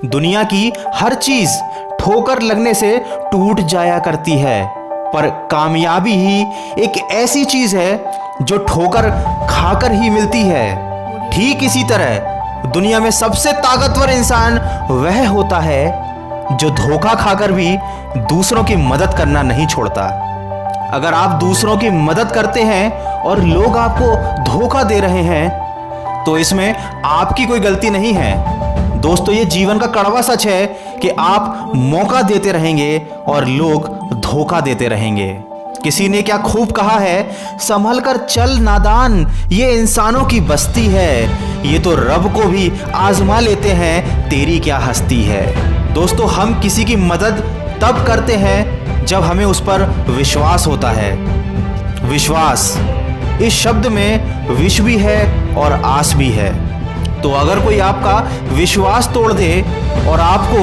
दुनिया की हर चीज ठोकर लगने से टूट जाया करती है, पर कामयाबी ही एक ऐसी चीज है जो ठोकर खाकर ही मिलती है। ठीक इसी तरह दुनिया में सबसे ताकतवर इंसान वह होता है जो धोखा खाकर भी दूसरों की मदद करना नहीं छोड़ता। अगर आप दूसरों की मदद करते हैं और लोग आपको धोखा दे रहे हैं तो इसमें आपकी कोई गलती नहीं है। दोस्तों, ये जीवन का कड़वा सच है कि आप मौका देते रहेंगे और लोग धोखा देते रहेंगे। किसी ने क्या खूब कहा है, संभल कर चल नादान, ये इंसानों की बस्ती है, ये तो रब को भी आजमा लेते हैं, तेरी क्या हस्ती है। दोस्तों, हम किसी की मदद तब करते हैं जब हमें उस पर विश्वास होता है। विश्वास, इस शब्द में विष भी है और आस भी है। तो अगर कोई आपका विश्वास तोड़ दे और आपको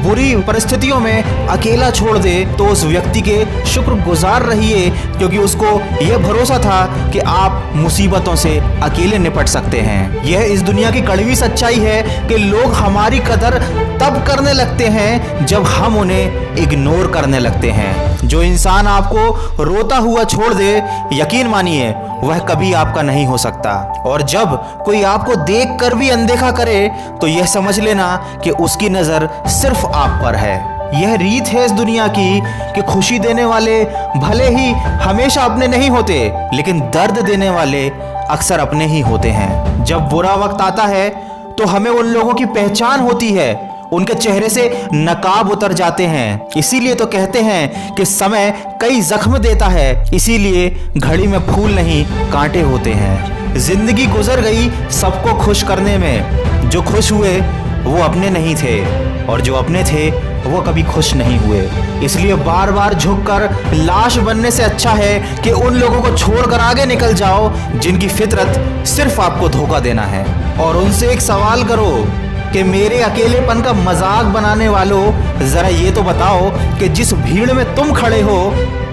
बुरी परिस्थितियों में अकेला छोड़ दे तो उस व्यक्ति के शुक्रगुजार रहिए, क्योंकि उसको यह भरोसा था कि आप मुसीबतों से अकेले निपट सकते हैं। यह इस दुनिया की कड़वी सच्चाई है कि लोग हमारी कदर तब करने लगते हैं जब हम उन्हें इग्नोर करने लगते हैं। जो इंसान आपको रोता हुआ छोड़ दे, यकीन मानिए वह कभी आपका नहीं हो सकता। और जब कोई आपको देखकर भी अनदेखा करे तो यह समझ लेना कि उसकी नजर सिर्फ आप पर है। यह रीत है इस दुनिया की कि खुशी देने वाले भले ही हमेशा अपने नहीं होते, लेकिन दर्द देने वाले अक्सर अपने ही होते हैं। जब बुरा वक्त आता है तो हमें उन लोगों की पहचान होती है, उनके चेहरे से नकाब उतर जाते हैं। इसीलिए तो कहते हैं कि समय कई जख्म देता है, इसीलिए घड़ी में फूल नहीं कांटे होते हैं। जिंदगी गुजर गई सबको खुश करने में, जो खुश हुए वो अपने नहीं थे और जो अपने थे वो कभी खुश नहीं हुए। इसलिए बार बार झुककर लाश बनने से अच्छा है कि उन लोगों को छोड़कर आगे निकल जाओ जिनकी फितरत सिर्फ आपको धोखा देना है। और उनसे एक सवाल करो कि मेरे अकेलेपन का मजाक बनाने वालों, जरा ये तो बताओ कि जिस भीड़ में तुम खड़े हो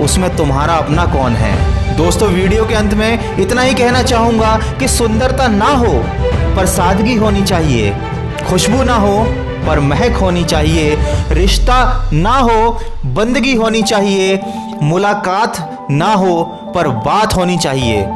उसमें तुम्हारा अपना कौन है। दोस्तों, वीडियो के अंत में इतना ही कहना चाहूंगा कि सुंदरता ना हो पर सादगी होनी चाहिए, खुशबू ना हो पर महक होनी चाहिए, रिश्ता ना हो बंदगी होनी चाहिए, मुलाकात ना हो पर बात होनी चाहिए।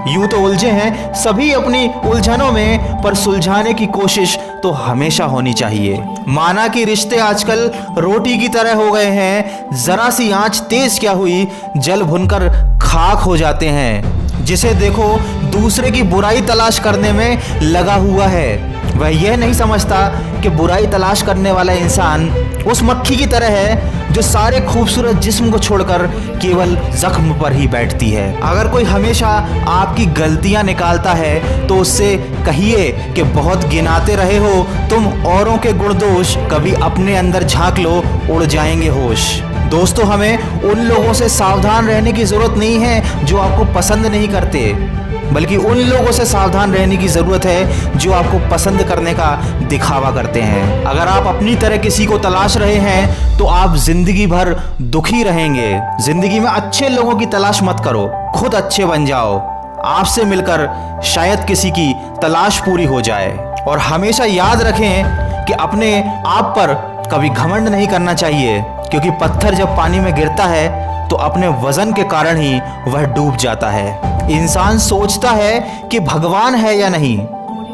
यूं तो उलझे हैं सभी अपनी उलझनों में, पर सुलझाने की कोशिश तो हमेशा होनी चाहिए। माना कि रिश्ते आजकल रोटी की तरह हो गए हैं, जरा सी आंच तेज क्या हुई जल भुनकर खाक हो जाते हैं। जिसे देखो दूसरे की बुराई तलाश करने में लगा हुआ है, वह यह नहीं समझता कि बुराई तलाश करने वाला इंसान उस मक्खी की तरह है जो सारे खूबसूरत जिस्म को छोड़कर केवल जख्म पर ही बैठती है। अगर कोई हमेशा आपकी गलतियां निकालता है तो उससे कहिए कि बहुत गिनाते रहे हो तुम औरों के गुण दोष, कभी अपने अंदर झांक लो, उड़ जाएंगे होश। दोस्तों, हमें उन लोगों से सावधान रहने की जरूरत नहीं है जो आपको पसंद नहीं करते, बल्कि उन लोगों से सावधान रहने की जरूरत है जो आपको पसंद करने का दिखावा करते हैं। अगर आप अपनी तरह किसी को तलाश रहे हैं तो आप जिंदगी भर दुखी रहेंगे। जिंदगी में अच्छे लोगों की तलाश मत करो, खुद अच्छे बन जाओ। आपसे मिलकर शायद किसी की तलाश पूरी हो जाए। और हमेशा याद रखें कि अपने आप पर कभी घमंड नहीं करना चाहिए, क्योंकि पत्थर जब पानी में गिरता है तो अपने वजन के कारण ही वह डूब जाता है। इंसान सोचता है कि भगवान है या नहीं,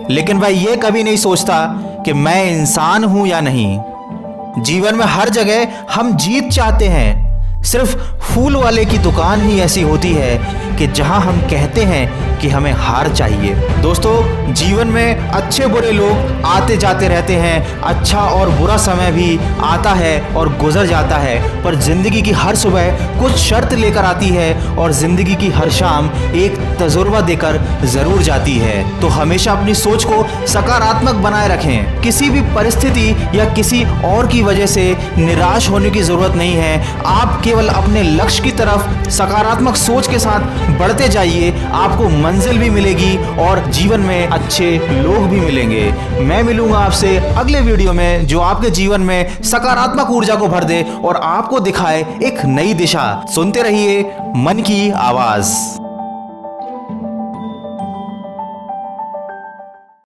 लेकिन वह यह कभी नहीं सोचता कि मैं इंसान हूं या नहीं। जीवन में हर जगह हम जीत चाहते हैं, सिर्फ फूल वाले की दुकान ही ऐसी होती है कि जहां हम कहते हैं कि हमें हार चाहिए। दोस्तों, जीवन में अच्छे बुरे लोग आते जाते रहते हैं, अच्छा और बुरा समय भी आता है और गुजर जाता है, पर जिंदगी की हर सुबह कुछ शर्त लेकर आती है और जिंदगी की हर शाम एक तजुर्बा देकर जरूर जाती है। तो हमेशा अपनी सोच को सकारात्मक बनाए रखें। किसी भी परिस्थिति या किसी और की वजह से निराश होने की जरूरत नहीं है। आप केवल अपने लक्ष्य की तरफ सकारात्मक सोच के साथ बढ़ते जाइए, आपको मंजिल भी मिलेगी और जीवन में अच्छे लोग भी मिलेंगे। मैं मिलूंगा आपसे अगले वीडियो में जो आपके जीवन में सकारात्मक ऊर्जा को भर दे और आपको दिखाए एक नई दिशा। सुनते रहिए मन की आवाज।